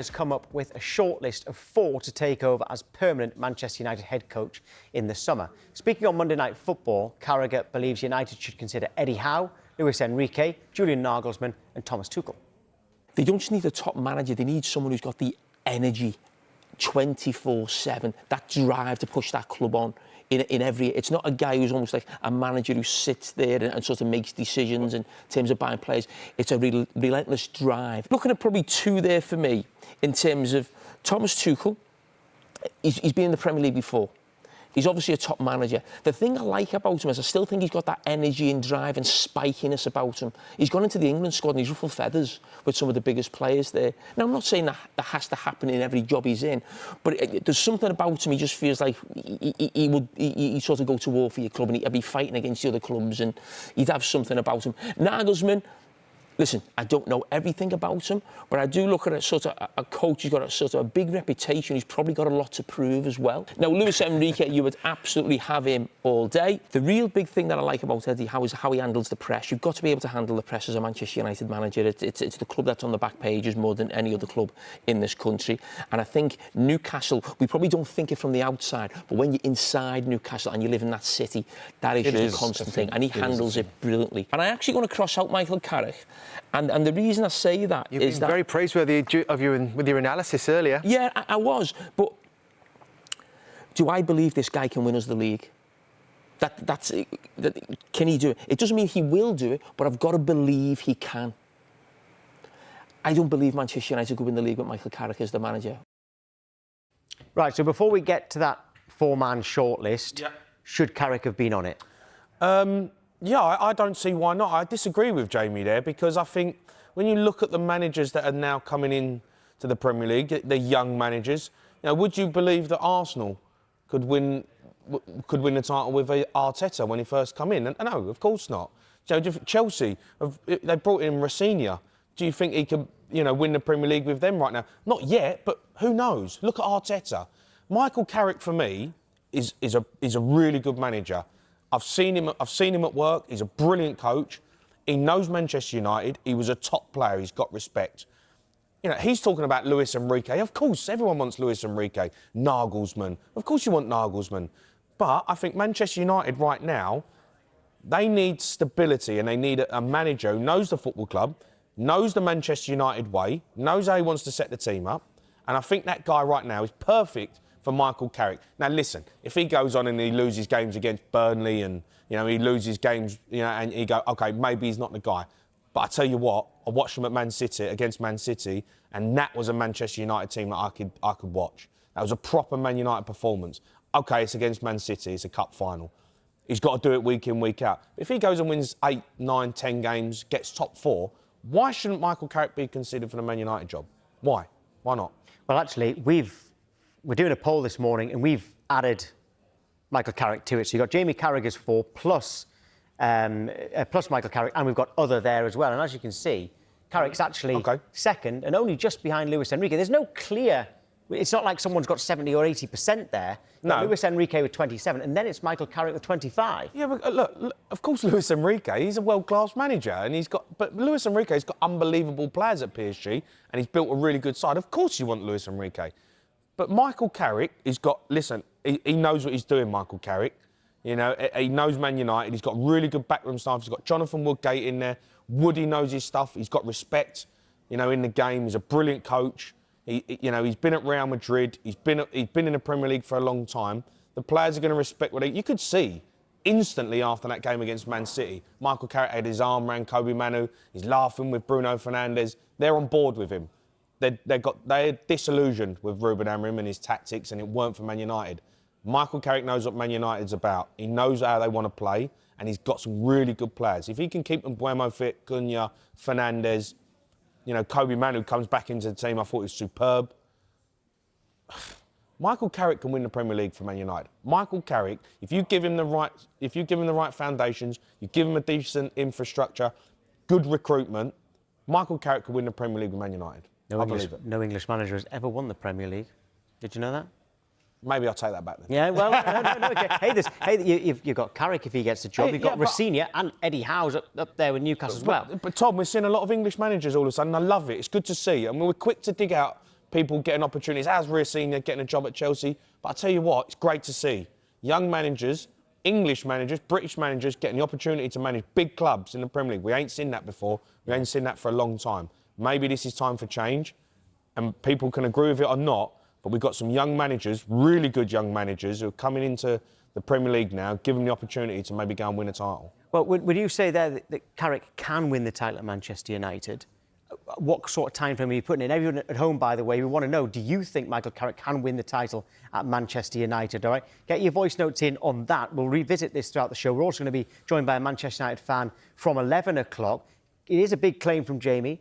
has come up with a shortlist of 4 to take over as permanent Manchester United head coach in the summer. Speaking on Monday Night Football, Carragher believes United should consider Eddie Howe, Luis Enrique, Julian Nagelsmann and Thomas Tuchel. They don't just need a top manager, they need someone who's got the energy 24/7, that drive to push that club on in every... It's not a guy who's almost like a manager who sits there and sort of makes decisions in terms of buying players. It's a relentless drive. Looking at probably 2 there for me in terms of Thomas Tuchel. He's been in the Premier League before. He's obviously a top manager. The thing I like about him is I still think he's got that energy and drive and spikiness about him. He's gone into the England squad and he's ruffled feathers with some of the biggest players there. Now, I'm not saying that has to happen in every job he's in, but there's something about him, he just feels like he'd sort of go to war for your club and he'd be fighting against the other clubs and he'd have something about him. Nagelsmann, listen, I don't know everything about him, but I do look at a sort of a coach who's got a sort of a big reputation. He's probably got a lot to prove as well. Now, Luis Enrique, you would absolutely have him all day. The real big thing that I like about Eddie Howe is how he handles the press. You've got to be able to handle the press as a Manchester United manager. It's the club that's on the back pages more than any other club in this country. And I think Newcastle, we probably don't think it from the outside, but when you're inside Newcastle and you live in that city, that is just a constant thing. And he handles it brilliantly. And I actually want to cross out Michael Carrick. And the reason I say that You've is been that... very praiseworthy of you with your analysis earlier. Yeah, I was. But do I believe this guy can win us the league? Can he do it? It doesn't mean he will do it, but I've got to believe he can. I don't believe Manchester United could win the league with Michael Carrick as the manager. Right, so before we get to that 4-man shortlist, should Carrick have been on it? Yeah, I don't see why not. I disagree with Jamie there because I think when you look at the managers that are now coming in to the Premier League, the young managers, would you believe that Arsenal could win the title with Arteta when he first come in? And no, of course not. Chelsea, they brought in Rafinha. Do you think he could, win the Premier League with them right now? Not yet, but who knows? Look at Arteta. Michael Carrick for me is a really good manager. I've seen him at work. He's a brilliant coach. He knows Manchester United. He was a top player. He's got respect. He's talking about Luis Enrique. Of course, everyone wants Luis Enrique. Nagelsmann. Of course you want Nagelsmann. But I think Manchester United right now, they need stability and they need a manager who knows the football club, knows the Manchester United way, knows how he wants to set the team up. And I think that guy right now is perfect for Michael Carrick. Now, listen, if he goes on and he loses games against Burnley and, he loses games, and he go, OK, maybe he's not the guy. But I tell you what, I watched him at Man City, against Man City, and that was a Manchester United team that I could watch. That was a proper Man United performance. OK, it's against Man City, it's a cup final. He's got to do it week in, week out. If he goes and wins 8, 9, 10 games, gets top 4, why shouldn't Michael Carrick be considered for the Man United job? Why? Why not? Well, actually, we're doing a poll this morning and we've added Michael Carrick to it. So you've got Jamie Carragher's 4 plus Michael Carrick, and we've got other there as well. And as you can see, Carrick's actually second and only just behind Luis Enrique. There's no clear... It's not like someone's got 70 or 80% there. No. Luis Enrique with 27, and then it's Michael Carrick with 25. Yeah, but look, of course Luis Enrique, he's a world-class manager, and but Luis Enrique's got unbelievable players at PSG, and he's built a really good side. Of course you want Luis Enrique. But Michael Carrick, he knows what he's doing, Michael Carrick. He knows Man United. He's got really good backroom staff. He's got Jonathan Woodgate in there. Woody knows his stuff. He's got respect, in the game. He's a brilliant coach. He's been at Real Madrid. He's been in the Premier League for a long time. The players are going to respect you could see instantly after that game against Man City. Michael Carrick had his arm around Kobe Manu. He's laughing with Bruno Fernandes. They're on board with him. They're disillusioned with Ruben Amorim and his tactics, and it weren't for Man United. Michael Carrick knows what Man United's about. He knows how they want to play, and he's got some really good players. If he can keep Mbuemo fit, Cunha, Fernandes, Kobe Manu comes back into the team, I thought he was superb. Michael Carrick can win the Premier League for Man United. Michael Carrick, if you give him the right foundations, you give him a decent infrastructure, good recruitment, Michael Carrick can win the Premier League with Man United. No English manager has ever won the Premier League. Did you know that? Maybe I'll take that back then. Yeah, well, no. You've got Carrick if he gets the job. You've got Rafinha and Eddie Howe's up there with Newcastle as well. But Tom, we're seeing a lot of English managers all of a sudden. I love it. It's good to see. And we're quick to dig out people getting opportunities. How's Ria Senior getting a job at Chelsea? But I tell you what, it's great to see young managers, English managers, British managers getting the opportunity to manage big clubs in the Premier League. We ain't seen that before. We ain't seen that for a long time. Maybe this is time for change, and people can agree with it or not, but we've got some young managers, really good young managers, who are coming into the Premier League now, give them the opportunity to maybe go and win a title. Well, would you say there that Carrick can win the title at Manchester United? What sort of time frame are you putting in? Everyone at home, by the way, we want to know, do you think Michael Carrick can win the title at Manchester United? All right, get your voice notes in on that. We'll revisit this throughout the show. We're also going to be joined by a Manchester United fan from 11 o'clock. It is a big claim from Jamie.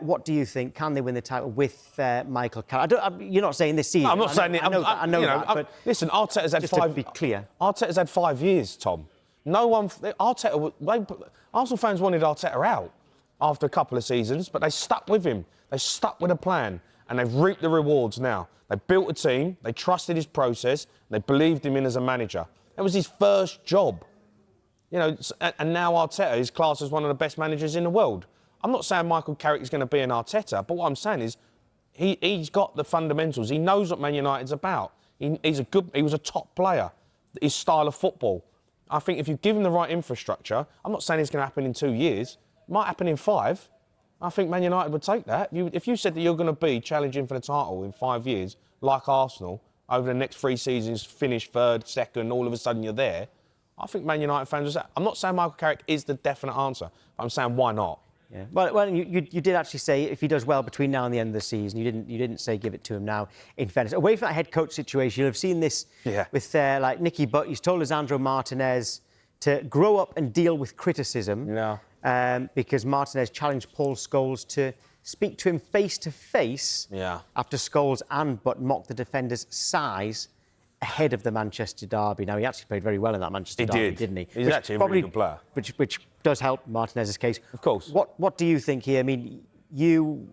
What do you think? Can they win the title with Michael Carrick? You're not saying this season. No, I'm not saying it. I know that, but listen, Arteta's had just five. to be clear, Arteta's had 5 years, Tom. No one. Arsenal fans wanted Arteta out after a couple of seasons, but they stuck with him. They stuck with a plan, and they've reaped the rewards now. They built a team. They trusted his process. They believed him in as a manager. That was his first job. You know, and now Arteta is classed as one of the best managers in the world. I'm not saying Michael Carrick is going to be an Arteta, but what I'm saying is he's got the fundamentals. He knows what Man United's about. He was a top player. His style of football. I think if you give him the right infrastructure, I'm not saying it's going to happen in 2 years. It might happen in 5. I think Man United would take that. If you said that you're going to be challenging for the title in 5 years, like Arsenal, over the next 3 seasons, finish 3rd, 2nd, all of a sudden you're there, I think Man United fans would say, I'm not saying Michael Carrick is the definite answer, but I'm saying why not? Yeah. Well, you did actually say if he does well between now and the end of the season. You didn't say give it to him now. In fairness, away from that head coach situation, you'll have seen this with like Nicky Butt. He's told Lisandro Martinez to grow up and deal with criticism. Yeah. Because Martinez challenged Paul Scholes to speak to him face to face. Yeah. After Scholes and Butt mocked the defender's size ahead of the Manchester derby. Now, he actually played very well in that Manchester derby, didn't he? He's actually a really good player. Which does help Martinez's case. Of course. What do you think here? I mean, you,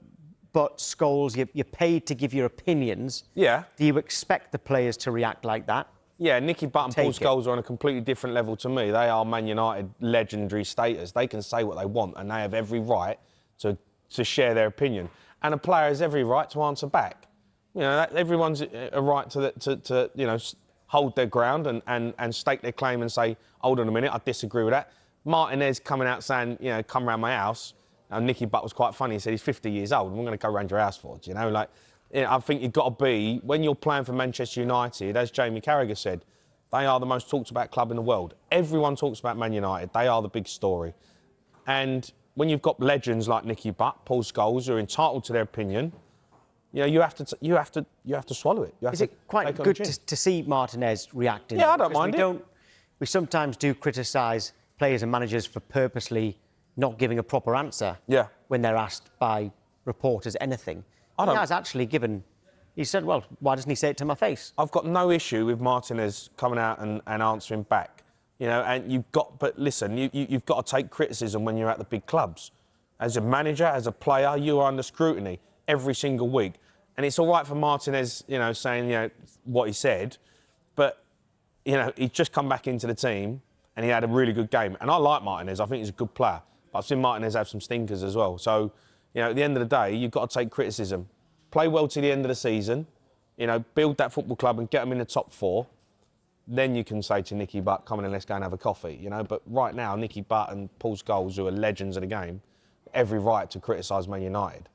Butt, Scholes, you're paid to give your opinions. Yeah. Do you expect the players to react like that? Yeah, Nicky Butt and Paul Scholes are on a completely different level to me. They are Man United legendary status. They can say what they want, and they have every right to share their opinion. And a player has every right to answer back. You know, everyone's a right to you know, hold their ground and stake their claim and say, hold on a minute, I disagree with that. Martinez coming out saying, you know, come round my house. And Nicky Butt was quite funny. He said he's 50 years old. We're going to go round your house for it, you know? Like, you know, I think you've got to be, when you're playing for Manchester United, as Jamie Carragher said, they are the most talked about club in the world. Everyone talks about Man United. They are the big story. And when you've got legends like Nicky Butt, Paul Scholes, who are entitled to their opinion, you know, you have to swallow it. Is it quite good to see Martinez reacting? Yeah, I don't mind it. We sometimes do criticise players and managers for purposely not giving a proper answer when they're asked by reporters anything. He has actually given... He said, well, why doesn't he say it to my face? I've got no issue with Martinez coming out and answering back. You know, and but listen, you've got to take criticism when you're at the big clubs. As a manager, as a player, you are under scrutiny every single week. And it's all right for Martinez, you know, saying, you know, what he said, but, you know, he's just come back into the team and he had a really good game. And I like Martinez. I think he's a good player. But I've seen Martinez have some stinkers as well. So, you know, at the end of the day, you've got to take criticism. Play well to the end of the season, you know, build that football club and get them in the top 4. Then you can say to Nicky Butt, come on and let's go and have a coffee, you know. But right now, Nicky Butt and Paul Scholes, who are legends of the game, every right to criticise Man United.